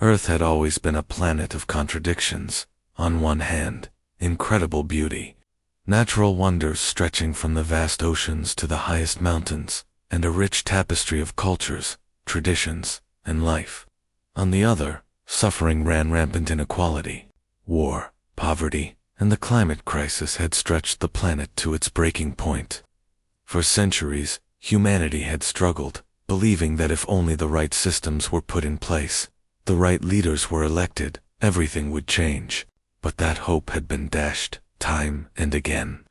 Earth had always been a planet of contradictions. On one hand, incredible beauty, natural wonders stretching from the vast oceans to the highest mountains, and a rich tapestry of cultures, traditions, and life. On the other, suffering ran rampant. Inequality, war, poverty, and the climate crisis had stretched the planet to its breaking point. For centuries, humanity had struggled, believing that if only the right systems were put in place, the right leaders were elected, everything would change. But that hope had been dashed, time and again.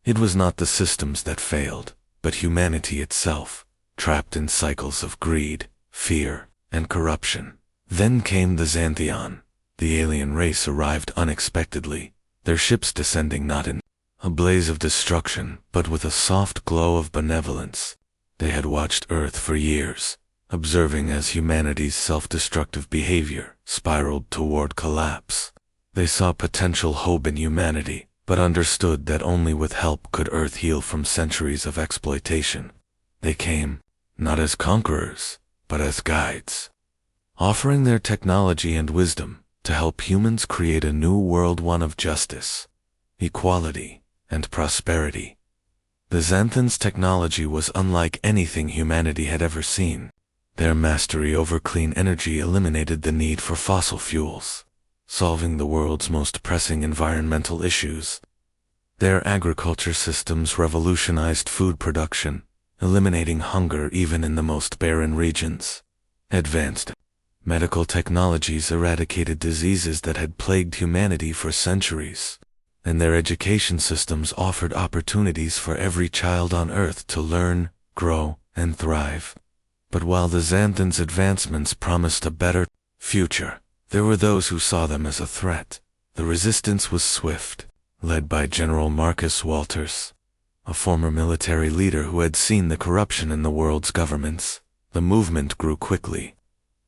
It was not the systems that failed, but humanity itself, trapped in cycles of greed, fear, and corruption. Then came the Xanthion. The alien race arrived unexpectedly, their ships descending not in a blaze of destruction, but with a soft glow of benevolence. They had watched Earth for years, observing as humanity's self-destructive behavior spiraled toward collapse. They saw potential hope in humanity, but understood that only with help could Earth heal from centuries of exploitation. They came, not as conquerors, but as guides, offering their technology and wisdom to help humans create a new world, one of justice, equality, and prosperity. The Xanthans' technology was unlike anything humanity had ever seen. Their mastery over clean energy eliminated the need for fossil fuels, solving the world's most pressing environmental issues. Their agriculture systems revolutionized food production, eliminating hunger even in the most barren regions. Advanced medical technologies eradicated diseases that had plagued humanity for centuries, and their education systems offered opportunities for every child on Earth to learn, grow, and thrive. But while the Xanthans' advancements promised a better future, there were those who saw them as a threat. The resistance was swift, led by General Marcus Walters, a former military leader who had seen the corruption in the world's governments. The movement grew quickly.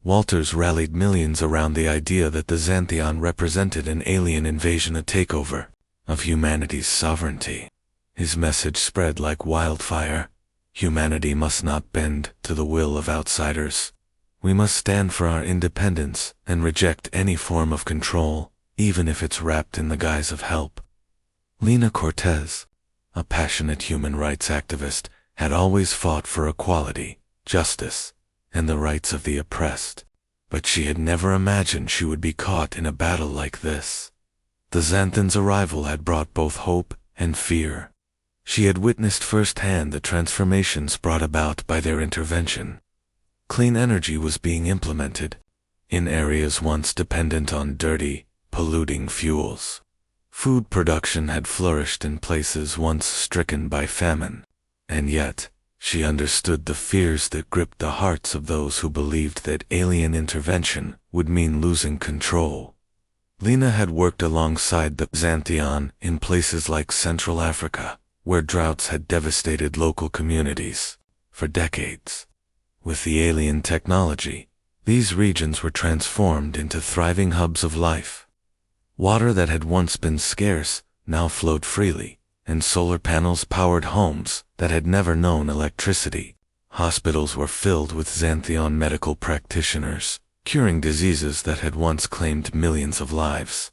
Walters rallied millions around the idea that the Xanthion represented an alien invasion, a takeover of humanity's sovereignty. His message spread like wildfire. Humanity must not bend to the will of outsiders. We must stand for our independence and reject any form of control, even if it's wrapped in the guise of help. Lena Cortez, a passionate human rights activist, had always fought for equality, justice, and the rights of the oppressed. But she had never imagined she would be caught in a battle like this. The Xanthans' arrival had brought both hope and fear. She had witnessed firsthand the transformations brought about by their intervention. Clean energy was being implemented in areas once dependent on dirty, polluting fuels. Food production had flourished in places once stricken by famine. And yet, she understood the fears that gripped the hearts of those who believed that alien intervention would mean losing control. Lena had worked alongside the Xanthion in places like Central Africa, where droughts had devastated local communities for decades. With the alien technology, these regions were transformed into thriving hubs of life. Water that had once been scarce now flowed freely, and solar panels powered homes that had never known electricity. Hospitals were filled with Xanthion medical practitioners, curing diseases that had once claimed millions of lives.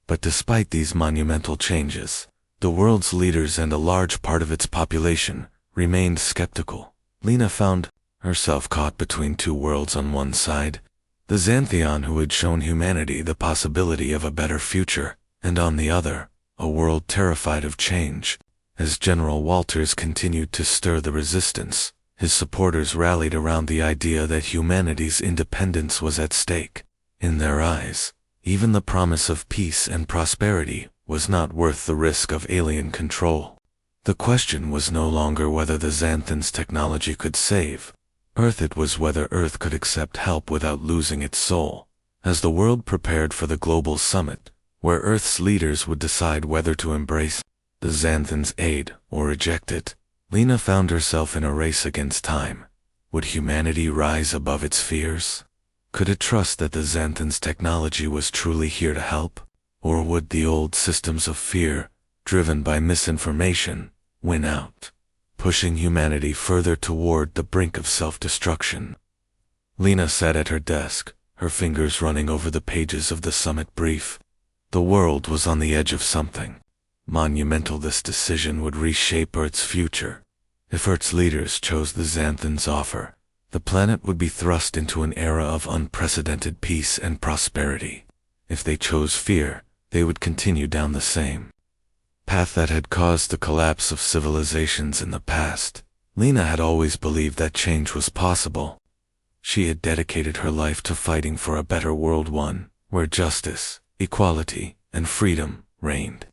But despite these monumental changes, the world's leaders and a large part of its population remained skeptical. Lena found herself caught between two worlds. On one side, the Xanthion who had shown humanity the possibility of a better future, and on the other, a world terrified of change. As General Walters continued to stir the resistance, his supporters rallied around the idea that humanity's independence was at stake. In their eyes, even the promise of peace and prosperity was not worth the risk of alien control. The question was no longer whether the Xanthans' technology could save Earth, it was whether Earth could accept help without losing its soul. As the world prepared for the global summit, where Earth's leaders would decide whether to embrace the Xanthans' aid or reject it, Lena found herself in a race against time. Would humanity rise above its fears? Could it trust that the Xanthans' technology was truly here to help? Or would the old systems of fear, driven by misinformation, win out, pushing humanity further toward the brink of self-destruction? Lena sat at her desk, her fingers running over the pages of the summit brief. The world was on the edge of something monumental. This decision would reshape Earth's future. If Earth's leaders chose the Xanthans' offer, the planet would be thrust into an era of unprecedented peace and prosperity. If they chose fear, they would continue down the same path that had caused the collapse of civilizations in the past. Lena had always believed that change was possible. She had dedicated her life to fighting for a better world, one where justice, equality, and freedom reigned.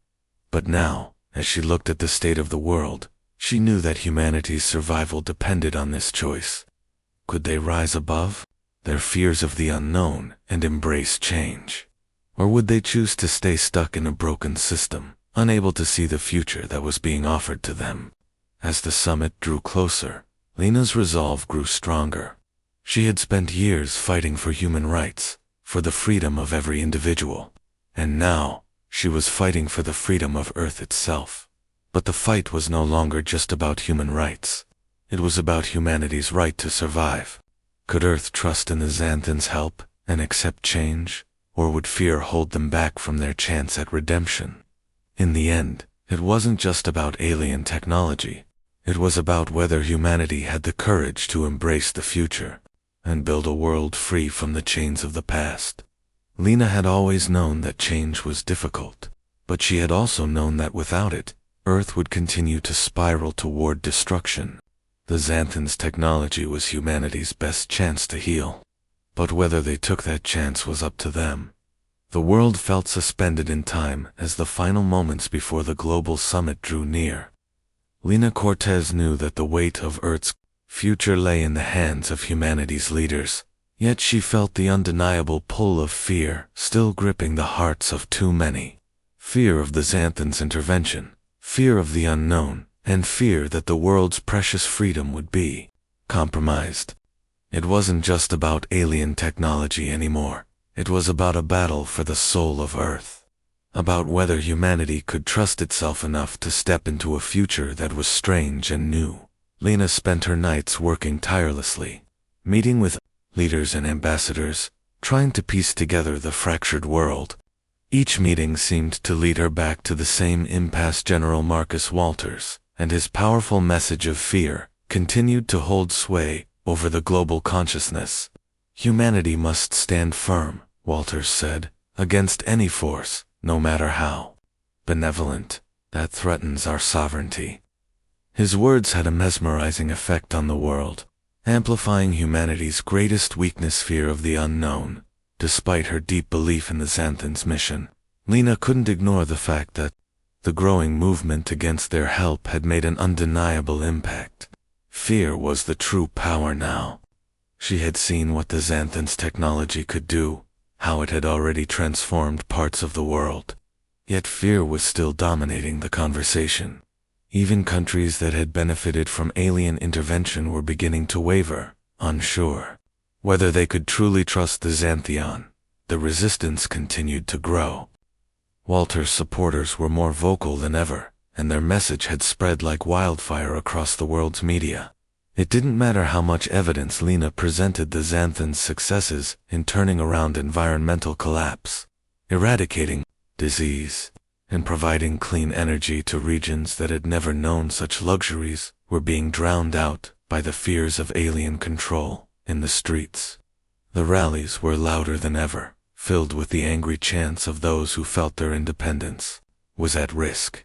But now, as she looked at the state of the world, she knew that humanity's survival depended on this choice. Could they rise above their fears of the unknown and embrace change? Or would they choose to stay stuck in a broken system, unable to see the future that was being offered to them? As the summit drew closer, Lena's resolve grew stronger. She had spent years fighting for human rights, for the freedom of every individual. And now, she was fighting for the freedom of Earth itself. But the fight was no longer just about human rights. It was about humanity's right to survive. Could Earth trust in the Xanthans' help and accept change, or would fear hold them back from their chance at redemption? In the end, it wasn't just about alien technology. It was about whether humanity had the courage to embrace the future and build a world free from the chains of the past. Lena had always known that change was difficult, but she had also known that without it, Earth would continue to spiral toward destruction. The Xanthans' technology was humanity's best chance to heal. But whether they took that chance was up to them. The world felt suspended in time as the final moments before the global summit drew near. Lena Cortez knew that the weight of Earth's future lay in the hands of humanity's leaders, yet she felt the undeniable pull of fear still gripping the hearts of too many. Fear of the Xanthans' intervention, fear of the unknown, and fear that the world's precious freedom would be compromised. It wasn't just about alien technology anymore. It was about a battle for the soul of Earth. About whether humanity could trust itself enough to step into a future that was strange and new. Lena spent her nights working tirelessly, meeting with leaders and ambassadors, trying to piece together the fractured world. Each meeting seemed to lead her back to the same impasse. General Marcus Walters and his powerful message of fear continued to hold sway over the global consciousness. Humanity must stand firm, Walters said, against any force, no matter how benevolent, that threatens our sovereignty. His words had a mesmerizing effect on the world, amplifying humanity's greatest weakness, fear of the unknown. Despite her deep belief in the Xanthans' mission, Lena couldn't ignore the fact that the growing movement against their help had made an undeniable impact. Fear was the true power now. She had seen what the Xanthans' technology could do, how it had already transformed parts of the world. Yet fear was still dominating the conversation. Even countries that had benefited from alien intervention were beginning to waver, unsure whether they could truly trust the Xanthion. The resistance continued to grow. Walter's supporters were more vocal than ever, and their message had spread like wildfire across the world's media. It didn't matter how much evidence Lena presented the Xanthans' successes in turning around environmental collapse, eradicating disease, and providing clean energy to regions that had never known such luxuries were being drowned out by the fears of alien control in the streets. The rallies were louder than ever, filled with the angry chants of those who felt their independence was at risk.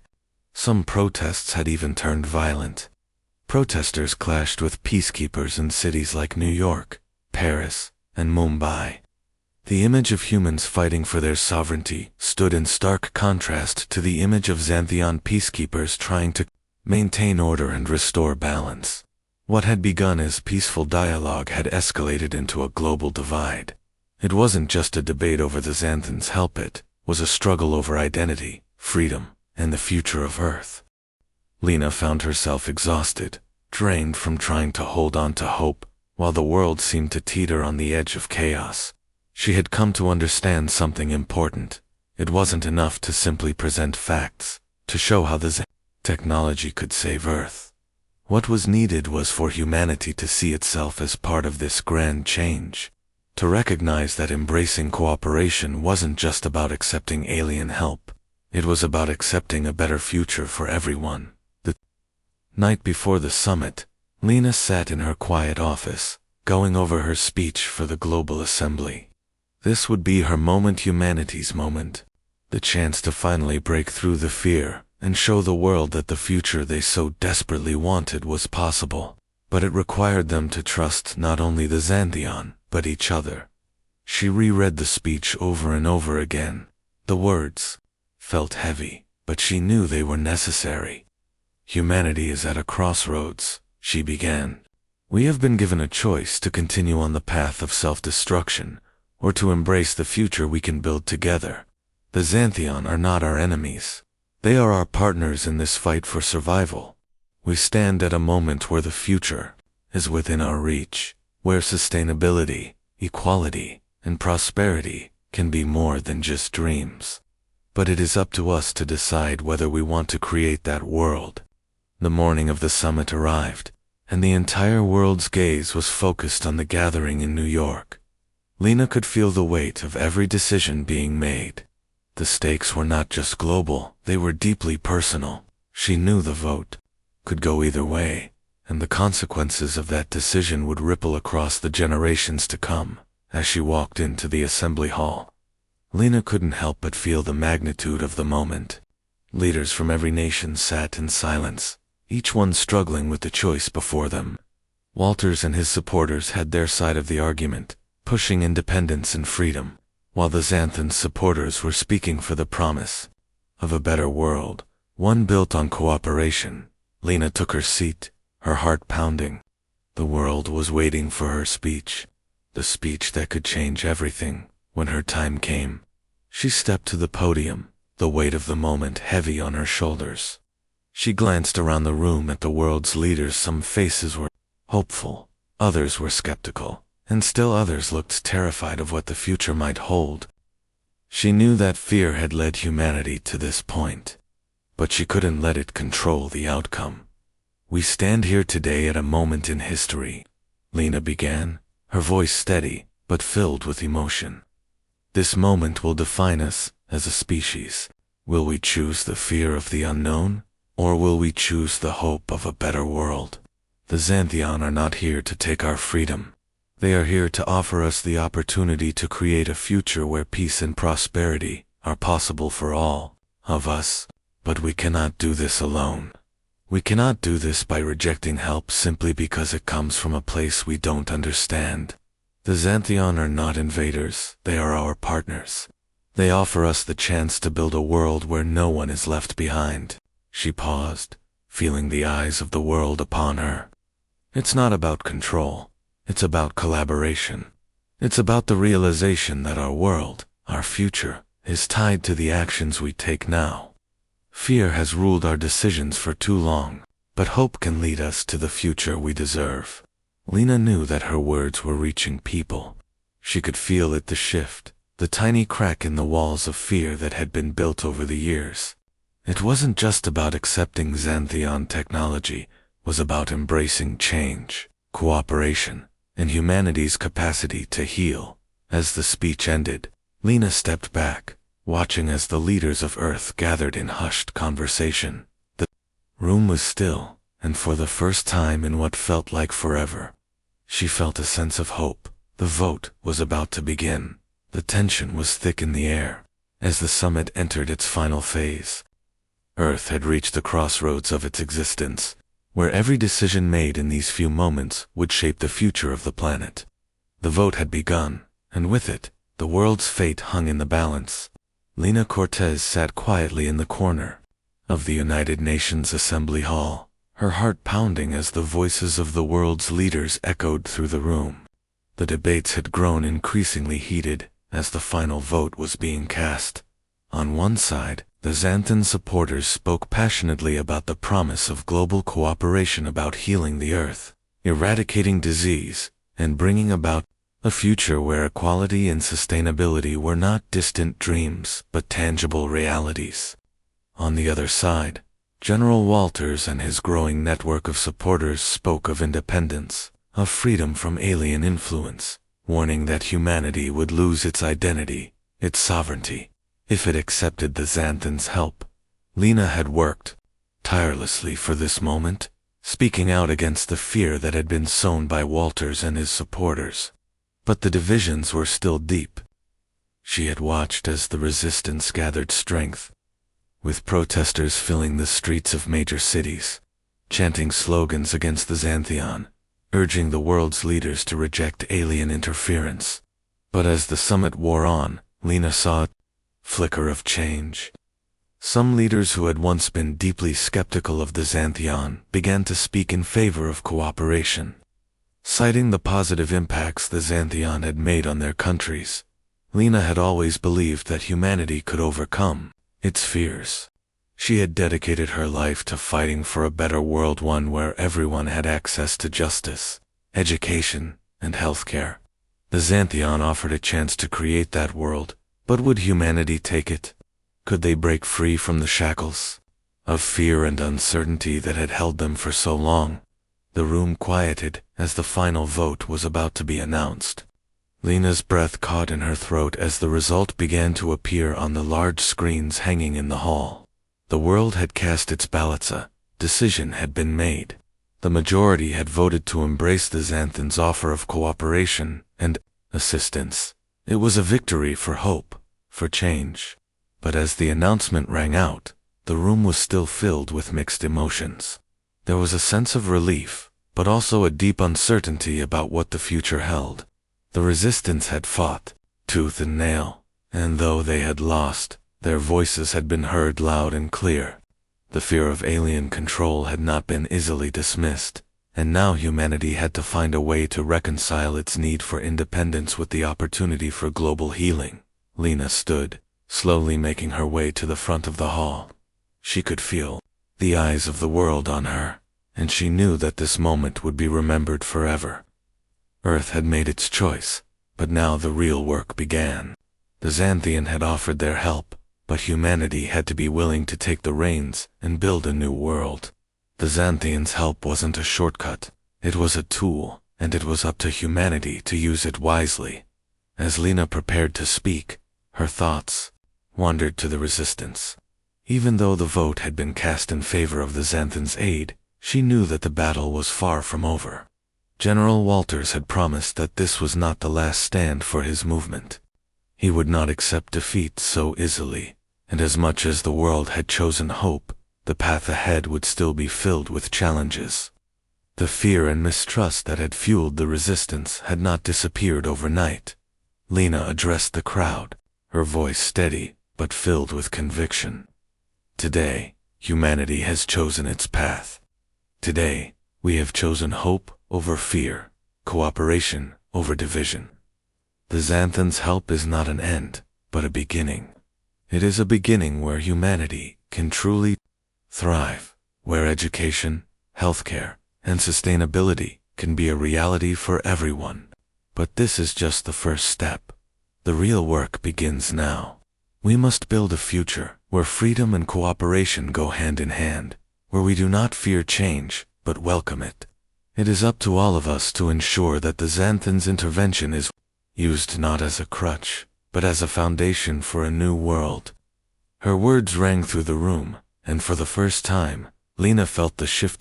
Some protests had even turned violent. Protesters clashed with peacekeepers in cities like New York, Paris, and Mumbai. The image of humans fighting for their sovereignty stood in stark contrast to the image of Xanthion peacekeepers trying to maintain order and restore balance. What had begun as peaceful dialogue had escalated into a global divide. It wasn't just a debate over the Xanthans' help, it was a struggle over identity, freedom, and the future of Earth. Lena found herself exhausted, drained from trying to hold on to hope, while the world seemed to teeter on the edge of chaos. She had come to understand something important. It wasn't enough to simply present facts, to show how the technology could save Earth. What was needed was for humanity to see itself as part of this grand change, to recognize that embracing cooperation wasn't just about accepting alien help. It was about accepting a better future for everyone. The night before the summit, Lena sat in her quiet office, going over her speech for the global assembly. This would be her moment, humanity's moment. The chance to finally break through the fear and show the world that the future they so desperately wanted was possible. But it required them to trust not only the Xanthion, but each other. She reread the speech over and over again. The words felt heavy, but she knew they were necessary. Humanity is at a crossroads, she began. We have been given a choice to continue on the path of self-destruction, or to embrace the future we can build together. The Xanthion are not our enemies. They are our partners in this fight for survival. We stand at a moment where the future is within our reach, where sustainability, equality, and prosperity can be more than just dreams. But it is up to us to decide whether we want to create that world. The morning of the summit arrived, and the entire world's gaze was focused on the gathering in New York. Lena could feel the weight of every decision being made. The stakes were not just global, they were deeply personal. She knew the vote could go either way, and the consequences of that decision would ripple across the generations to come. As she walked into the assembly hall, Lena couldn't help but feel the magnitude of the moment. Leaders from every nation sat in silence, each one struggling with the choice before them. Walters and his supporters had their side of the argument, pushing independence and freedom, while the Xanthon's supporters were speaking for the promise of a better world, one built on cooperation. Lena took her seat, her heart pounding. The world was waiting for her speech, the speech that could change everything. When her time came, she stepped to the podium, the weight of the moment heavy on her shoulders. She glanced around the room at the world's leaders. Some faces were hopeful, others were skeptical, and still others looked terrified of what the future might hold. She knew that fear had led humanity to this point, but she couldn't let it control the outcome. We stand here today at a moment in history, Lena began, her voice steady but filled with emotion. This moment will define us as a species. Will we choose the fear of the unknown, or will we choose the hope of a better world? The Xanthion are not here to take our freedom. They are here to offer us the opportunity to create a future where peace and prosperity are possible for all of us. But we cannot do this alone. We cannot do this by rejecting help simply because it comes from a place we don't understand. The Xanthion are not invaders, they are our partners. They offer us the chance to build a world where no one is left behind. She paused, feeling the eyes of the world upon her. It's not about control, it's about collaboration. It's about the realization that our world, our future, is tied to the actions we take now. Fear has ruled our decisions for too long, but hope can lead us to the future we deserve. Lena knew that her words were reaching people. She could feel it, the shift, the tiny crack in the walls of fear that had been built over the years. It wasn't just about accepting Xanthion technology, it was about embracing change, cooperation, and humanity's capacity to heal. As the speech ended, Lena stepped back, watching as the leaders of Earth gathered in hushed conversation. The room was still, and for the first time in what felt like forever, she felt a sense of hope. The vote was about to begin. The tension was thick in the air as the summit entered its final phase. Earth had reached the crossroads of its existence, where every decision made in these few moments would shape the future of the planet. The vote had begun, and with it, the world's fate hung in the balance. Lena Cortez sat quietly in the corner of the United Nations Assembly Hall, her heart pounding as the voices of the world's leaders echoed through the room. The debates had grown increasingly heated as the final vote was being cast. On one side, the Xanthion supporters spoke passionately about the promise of global cooperation, about healing the Earth, eradicating disease, and bringing about a future where equality and sustainability were not distant dreams but tangible realities. On the other side, General Walters and his growing network of supporters spoke of independence, of freedom from alien influence, warning that humanity would lose its identity, its sovereignty, if it accepted the Xanthans' help. Lena had worked tirelessly for this moment, speaking out against the fear that had been sown by Walters and his supporters. But the divisions were still deep. She had watched as the resistance gathered strength, with protesters filling the streets of major cities, chanting slogans against the Xantheon, urging the world's leaders to reject alien interference. But as the summit wore on, Lena saw a flicker of change. Some leaders who had once been deeply skeptical of the Xantheon began to speak in favor of cooperation, citing the positive impacts the Xantheon had made on their countries. Lena had always believed that humanity could overcome its fears. She had dedicated her life to fighting for a better world, one where everyone had access to justice, education, and healthcare. The Xantheon offered a chance to create that world, but would humanity take it? Could they break free from the shackles of fear and uncertainty that had held them for so long? The room quieted as the final vote was about to be announced. Lena's breath caught in her throat as the result began to appear on the large screens hanging in the hall. The world had cast its ballots. A decision had been made. The majority had voted to embrace the Xanthans' offer of cooperation and assistance. It was a victory for hope, for change. But as the announcement rang out, the room was still filled with mixed emotions. There was a sense of relief, but also a deep uncertainty about what the future held. The resistance had fought, tooth and nail, and though they had lost, their voices had been heard loud and clear. The fear of alien control had not been easily dismissed, and now humanity had to find a way to reconcile its need for independence with the opportunity for global healing. Lena stood, slowly making her way to the front of the hall. She could feel the eyes of the world on her, and she knew that this moment would be remembered forever. Earth had made its choice, but now the real work began. The Xanthean had offered their help, but humanity had to be willing to take the reins and build a new world. The Xantheans' help wasn't a shortcut, it was a tool, and it was up to humanity to use it wisely. As Lena prepared to speak, her thoughts wandered to the resistance. Even though the vote had been cast in favor of the Xanthans' aid, she knew that the battle was far from over. General Walters had promised that this was not the last stand for his movement. He would not accept defeat so easily, and as much as the world had chosen hope, the path ahead would still be filled with challenges. The fear and mistrust that had fueled the resistance had not disappeared overnight. Lena addressed the crowd, her voice steady but filled with conviction. Today, humanity has chosen its path. Today, we have chosen hope over fear, cooperation over division. The Xanthans' help is not an end, but a beginning. It is a beginning where humanity can truly thrive, where education, healthcare, and sustainability can be a reality for everyone. But this is just the first step. The real work begins now. We must build a future where freedom and cooperation go hand in hand, where we do not fear change, but welcome it. It is up to all of us to ensure that the Xanthans' intervention is used not as a crutch, but as a foundation for a new world. Her words rang through the room, and for the first time, Lena felt the shift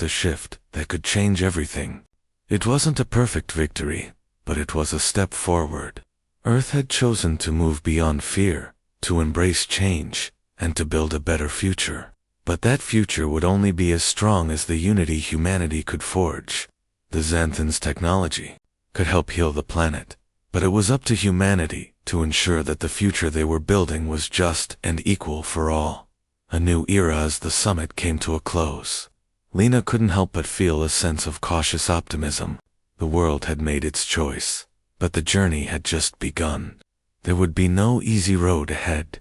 that could change everything. It wasn't a perfect victory, but it was a step forward. Earth had chosen to move beyond fear, to embrace change, and to build a better future. But that future would only be as strong as the unity humanity could forge. The Xanthans' technology could help heal the planet, but it was up to humanity to ensure that the future they were building was just and equal for all. A new era as the summit came to a close. Lena couldn't help but feel a sense of cautious optimism. The world had made its choice, but the journey had just begun. There would be no easy road ahead.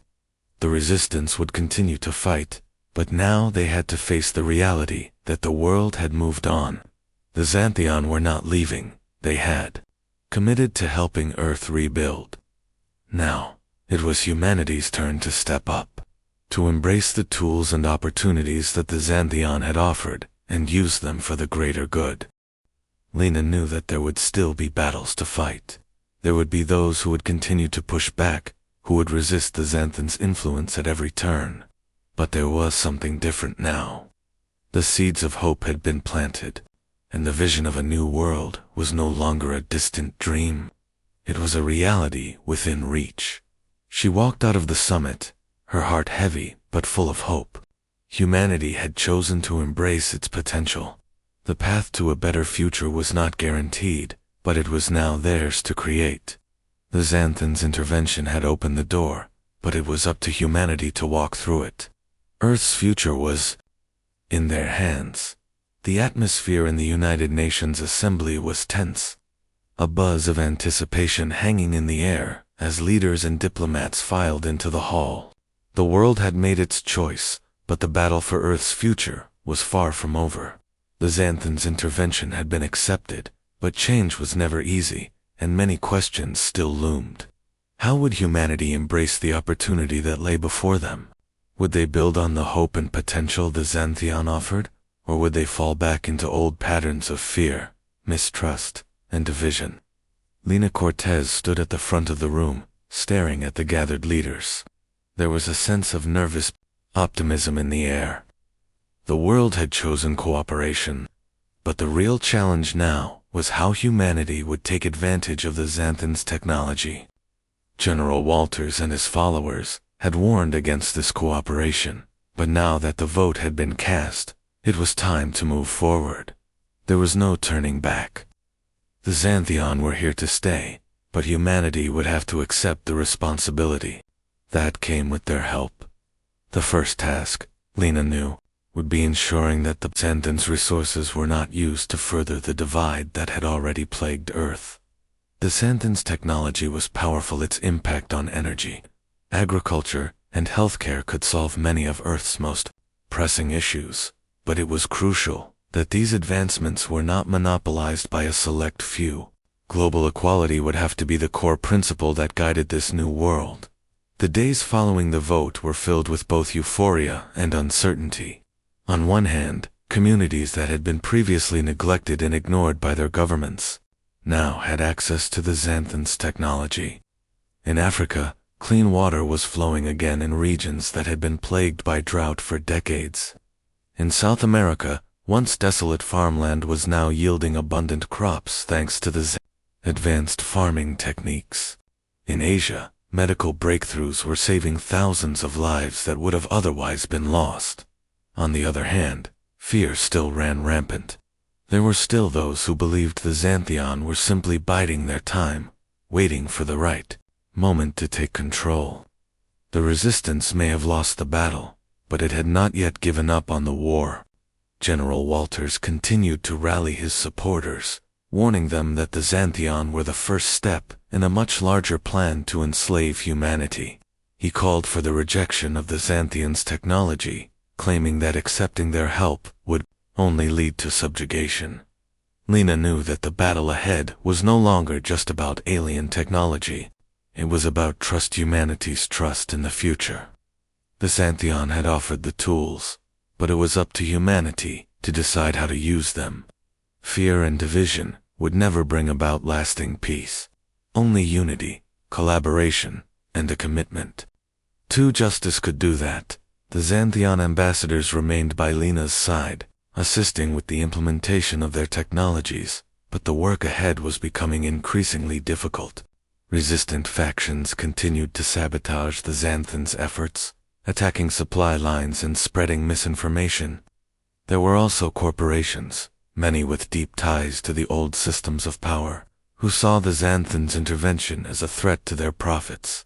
The resistance would continue to fight, but now they had to face the reality that the world had moved on. The Xantheon were not leaving, they had committed to helping Earth rebuild. Now, it was humanity's turn to step up, to embrace the tools and opportunities that the Xantheon had offered, and use them for the greater good. Lena knew that there would still be battles to fight. There would be those who would continue to push back, who would resist the Xanthans' influence at every turn. But there was something different now. The seeds of hope had been planted, and the vision of a new world was no longer a distant dream. It was a reality within reach. She walked out of the summit, her heart heavy but full of hope. Humanity had chosen to embrace its potential. The path to a better future was not guaranteed, but it was now theirs to create. The Xanthans' intervention had opened the door, but it was up to humanity to walk through it. Earth's future was in their hands. The atmosphere in the United Nations Assembly was tense, a buzz of anticipation hanging in the air as leaders and diplomats filed into the hall. The world had made its choice, but the battle for Earth's future was far from over. The Xanthans' intervention had been accepted, but change was never easy, and many questions still loomed. How would humanity embrace the opportunity that lay before them? Would they build on the hope and potential the Xanthion offered, or would they fall back into old patterns of fear, mistrust, and division? Lena Cortez stood at the front of the room, staring at the gathered leaders. There was a sense of nervous optimism in the air. The world had chosen cooperation, but the real challenge now was how humanity would take advantage of the Xanthans' technology. General Walters and his followers had warned against this cooperation, but now that the vote had been cast, it was time to move forward. There was no turning back. The Xanthion were here to stay, but humanity would have to accept the responsibility. That came with their help. The first task, Lena knew, would be ensuring that the Xanthans' resources were not used to further the divide that had already plagued Earth. The Xanthans' technology was powerful. Its impact on energy, agriculture, and healthcare could solve many of Earth's most pressing issues, but it was crucial that these advancements were not monopolized by a select few. Global equality would have to be the core principle that guided this new world. The days following the vote were filled with both euphoria and uncertainty. On one hand, communities that had been previously neglected and ignored by their governments now had access to the Xanthans' technology. In Africa, clean water was flowing again in regions that had been plagued by drought for decades. In South America, once desolate farmland was now yielding abundant crops thanks to the advanced farming techniques. In Asia, medical breakthroughs were saving thousands of lives that would have otherwise been lost. On the other hand, fear still ran rampant. There were still those who believed the Xanthion were simply biding their time, waiting for the right moment to take control. The resistance may have lost the battle, but it had not yet given up on the war. General Walters continued to rally his supporters, warning them that the Xanthion were the first step in a much larger plan to enslave humanity. He called for the rejection of the Xanthians' technology, claiming that accepting their help would only lead to subjugation. Lena knew that the battle ahead was no longer just about alien technology. It was about humanity's trust in the future. The Xanthion had offered the tools, but it was up to humanity to decide how to use them. Fear and division would never bring about lasting peace. Only unity, collaboration, and a commitment to justice could do that. The Xanthion ambassadors remained by Lena's side, assisting with the implementation of their technologies, but the work ahead was becoming increasingly difficult. Resistant factions continued to sabotage the Xanthans' efforts, attacking supply lines and spreading misinformation. There were also corporations, many with deep ties to the old systems of power, who saw the Xanthans' intervention as a threat to their profits.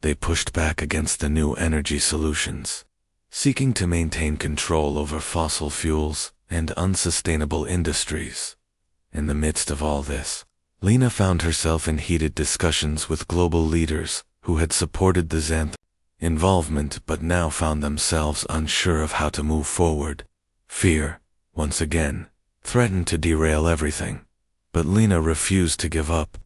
They pushed back against the new energy solutions, seeking to maintain control over fossil fuels and unsustainable industries. In the midst of all this, Lena found herself in heated discussions with global leaders who had supported the Xanth involvement but now found themselves unsure of how to move forward. Fear, once again, threatened to derail everything, but Lena refused to give up.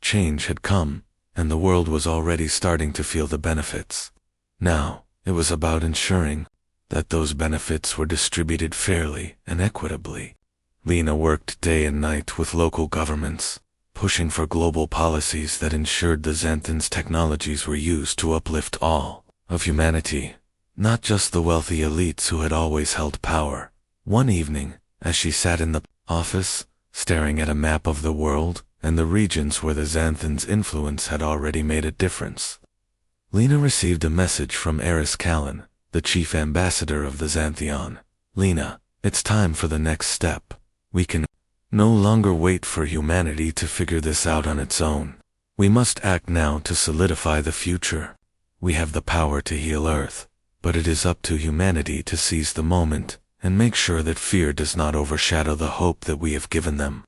Change had come, and the world was already starting to feel the benefits. Now, it was about ensuring that those benefits were distributed fairly and equitably. Lena worked day and night with local governments, pushing for global policies that ensured the Xanthans' technologies were used to uplift all of humanity, not just the wealthy elites who had always held power. One evening, as she sat in the office, staring at a map of the world and the regions where the Xanthans' influence had already made a difference, Lena received a message from Eris Callan, the chief ambassador of the Xantheon. "Lena, it's time for the next step. We can no longer wait for humanity to figure this out on its own. We must act now to solidify the future. We have the power to heal Earth, but it is up to humanity to seize the moment and make sure that fear does not overshadow the hope that we have given them."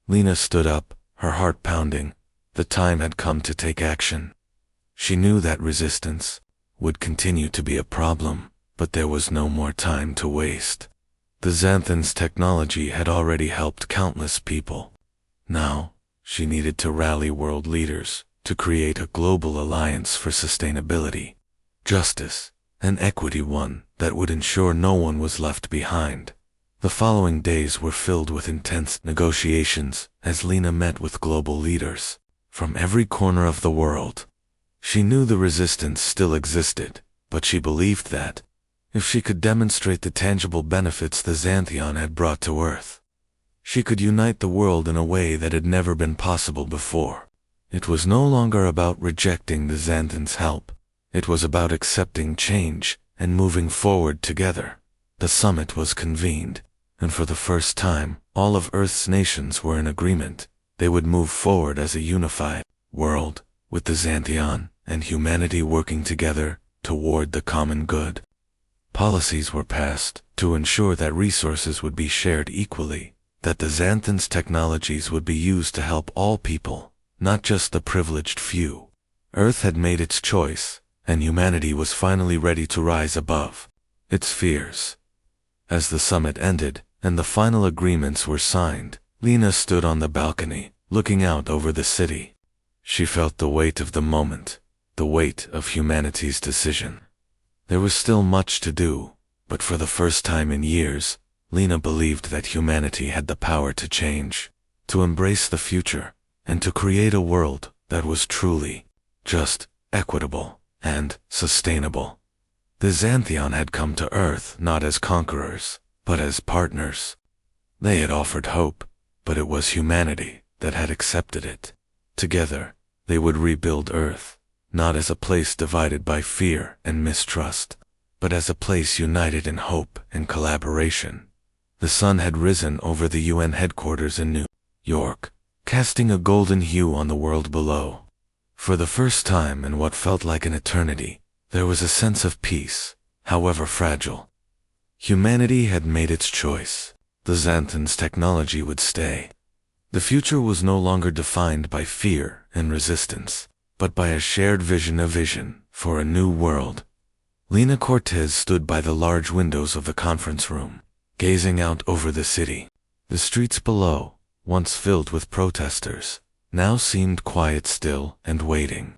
Lena stood up, her heart pounding. The time had come to take action. She knew that resistance would continue to be a problem, but there was no more time to waste. The Xanthans' technology had already helped countless people. Now, she needed to rally world leaders to create a global alliance for sustainability, justice, and equity, one that would ensure no one was left behind. The following days were filled with intense negotiations as Lena met with global leaders from every corner of the world. She knew the resistance still existed, but she believed that if she could demonstrate the tangible benefits the Xantheon had brought to Earth, she could unite the world in a way that had never been possible before. It was no longer about rejecting the Xanthans' help. It was about accepting change and moving forward together. The summit was convened, and for the first time, all of Earth's nations were in agreement. They would move forward as a unified world, with the Xantheon and humanity working together toward the common good. Policies were passed to ensure that resources would be shared equally, that the Xanthans' technologies would be used to help all people, not just the privileged few. Earth had made its choice, and humanity was finally ready to rise above its fears. As the summit ended and the final agreements were signed, Lena stood on the balcony, looking out over the city. She felt the weight of the moment, the weight of humanity's decision. There was still much to do, but for the first time in years, Lena believed that humanity had the power to change, to embrace the future, and to create a world that was truly just, equitable, and sustainable. The Xantheon had come to Earth not as conquerors, but as partners. They had offered hope, but it was humanity that had accepted it. Together, they would rebuild Earth, not as a place divided by fear and mistrust, but as a place united in hope and collaboration. The sun had risen over the UN headquarters in New York, casting a golden hue on the world below. For the first time in what felt like an eternity, there was a sense of peace, however fragile. Humanity had made its choice. The Xanthans' technology would stay. The future was no longer defined by fear and resistance, but by a shared vision for a new world. Lena Cortez stood by the large windows of the conference room, gazing out over the city. The streets below, once filled with protesters, now seemed quiet, still, and waiting.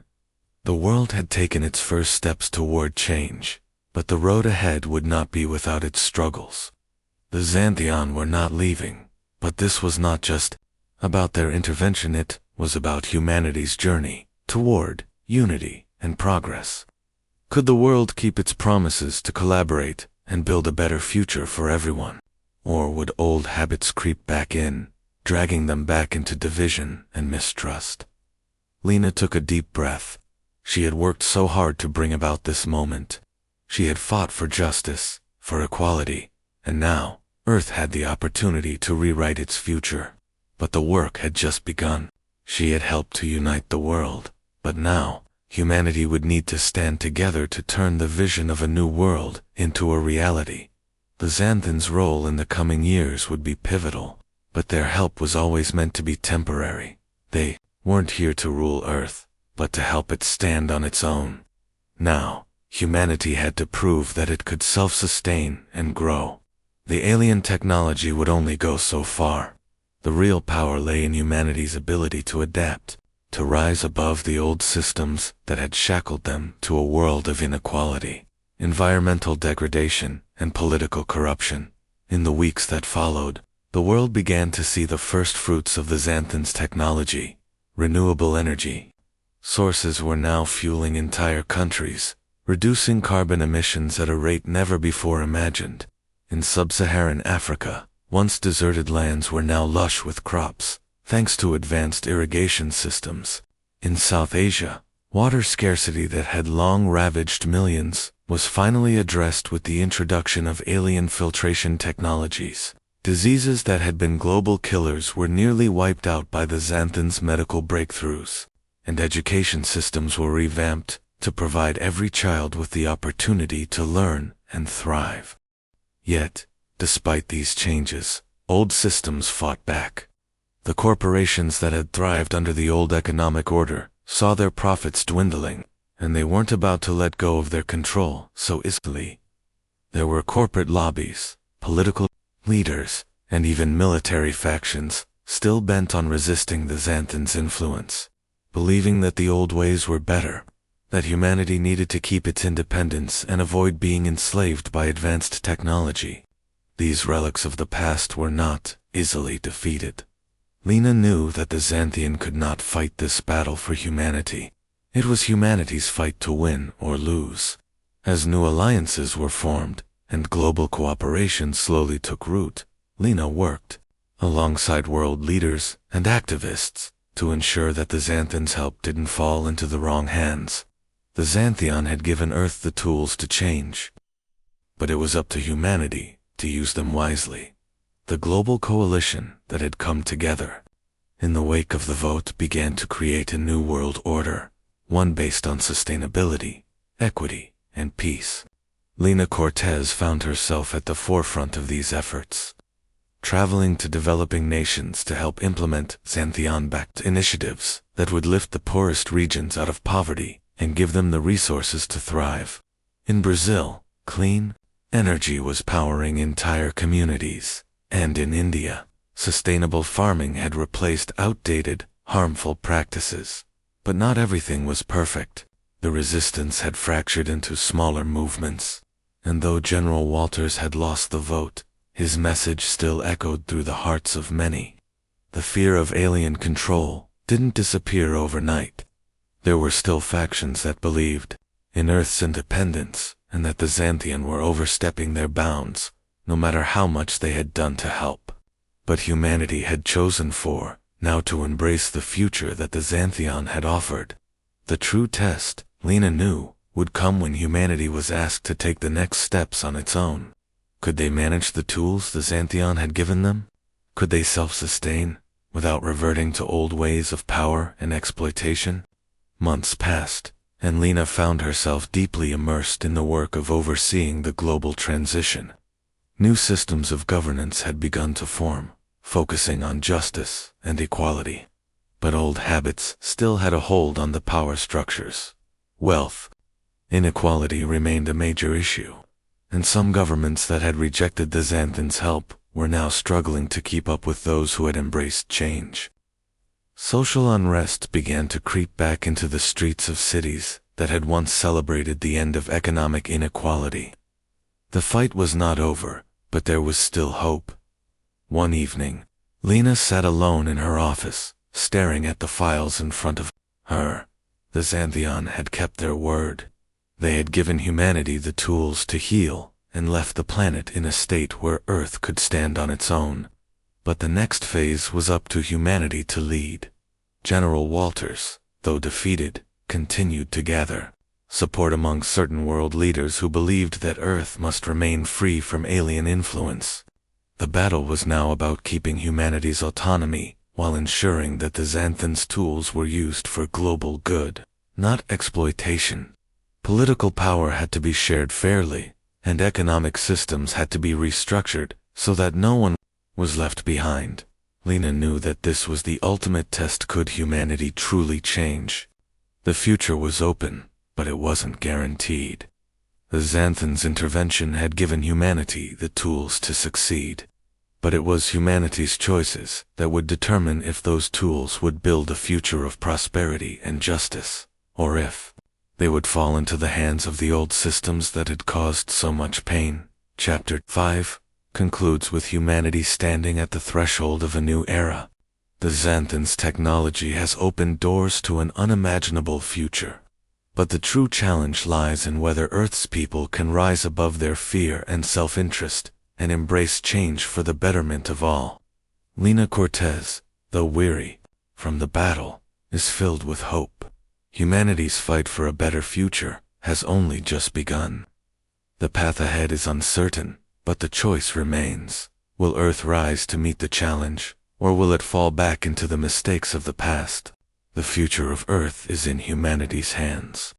The world had taken its first steps toward change, but the road ahead would not be without its struggles. The Xantheon were not leaving, but this was not just about their intervention, it was about humanity's journey toward unity and progress. Could the world keep its promises to collaborate and build a better future for everyone? Or would old habits creep back in, dragging them back into division and mistrust? Lena took a deep breath. She had worked so hard to bring about this moment. She had fought for justice, for equality, and now Earth had the opportunity to rewrite its future. But the work had just begun. She had helped to unite the world, but now humanity would need to stand together to turn the vision of a new world into a reality. The Xanthans' role in the coming years would be pivotal, but their help was always meant to be temporary. They weren't here to rule Earth, but to help it stand on its own. Now, humanity had to prove that it could self-sustain and grow. The alien technology would only go so far. The real power lay in humanity's ability to adapt, to rise above the old systems that had shackled them to a world of inequality, environmental degradation, and political corruption. In the weeks that followed, the world began to see the first fruits of the Xanthans' technology, renewable energy. Sources were now fueling entire countries, reducing carbon emissions at a rate never before imagined. In sub-Saharan Africa, once deserted lands were now lush with crops, thanks to advanced irrigation systems. In South Asia, water scarcity that had long ravaged millions was finally addressed with the introduction of alien filtration technologies. Diseases that had been global killers were nearly wiped out by the Xanthans' medical breakthroughs, and education systems were revamped to provide every child with the opportunity to learn and thrive. Yet, despite these changes, old systems fought back. The corporations that had thrived under the old economic order saw their profits dwindling, and they weren't about to let go of their control so easily. There were corporate lobbies, political leaders, and even military factions still bent on resisting the Xanthans' influence, believing that the old ways were better, that humanity needed to keep its independence and avoid being enslaved by advanced technology. These relics of the past were not easily defeated. Lena knew that the Xanthian could not fight this battle for humanity. It was humanity's fight to win or lose. As new alliances were formed and global cooperation slowly took root, Lena worked alongside world leaders and activists to ensure that the Xanthans' help didn't fall into the wrong hands. The Xanthian had given Earth the tools to change, but it was up to humanity to use them wisely. The global coalition that had come together in the wake of the vote began to create a new world order, one based on sustainability, equity, and peace. Lena Cortez found herself at the forefront of these efforts, traveling to developing nations to help implement Xanthian-backed initiatives that would lift the poorest regions out of poverty and give them the resources to thrive. In Brazil, clean energy was powering entire communities, and in India, sustainable farming had replaced outdated, harmful practices. But not everything was perfect. The resistance had fractured into smaller movements, and though General Walters had lost the vote, his message still echoed through the hearts of many. The fear of alien control didn't disappear overnight. There were still factions that believed in Earth's independence and that the Xanthian were overstepping their bounds, no matter how much they had done to help. But humanity had chosen now to embrace the future that the Xanthian had offered. The true test, Lena knew, would come when humanity was asked to take the next steps on its own. Could they manage the tools the Xanthian had given them? Could they self-sustain, without reverting to old ways of power and exploitation? Months passed, and Lena found herself deeply immersed in the work of overseeing the global transition. New systems of governance had begun to form, focusing on justice and equality. But old habits still had a hold on the power structures. Wealth inequality remained a major issue, and some governments that had rejected the Xanthans' help were now struggling to keep up with those who had embraced change. Social unrest began to creep back into the streets of cities that had once celebrated the end of economic inequality. The fight was not over, but there was still hope. One evening, Lena sat alone in her office, staring at the files in front of her. The Xanthian had kept their word. They had given humanity the tools to heal and left the planet in a state where Earth could stand on its own. But the next phase was up to humanity to lead. General Walters, though defeated, continued to gather support among certain world leaders who believed that Earth must remain free from alien influence. The battle was now about keeping humanity's autonomy while ensuring that the Xanthans' tools were used for global good, not exploitation. Political power had to be shared fairly, and economic systems had to be restructured so that no one was left behind. Lena knew that this was the ultimate test: could humanity truly change? The future was open, but it wasn't guaranteed. The Xanthans' intervention had given humanity the tools to succeed, but it was humanity's choices that would determine if those tools would build a future of prosperity and justice, or if they would fall into the hands of the old systems that had caused so much pain. Chapter 5. concludes with humanity standing at the threshold of a new era. The Xanthans' technology has opened doors to an unimaginable future. But the true challenge lies in whether Earth's people can rise above their fear and self-interest and embrace change for the betterment of all. Lena Cortez, though weary from the battle, is filled with hope. Humanity's fight for a better future has only just begun. The path ahead is uncertain, but the choice remains. Will Earth rise to meet the challenge, or will it fall back into the mistakes of the past? The future of Earth is in humanity's hands.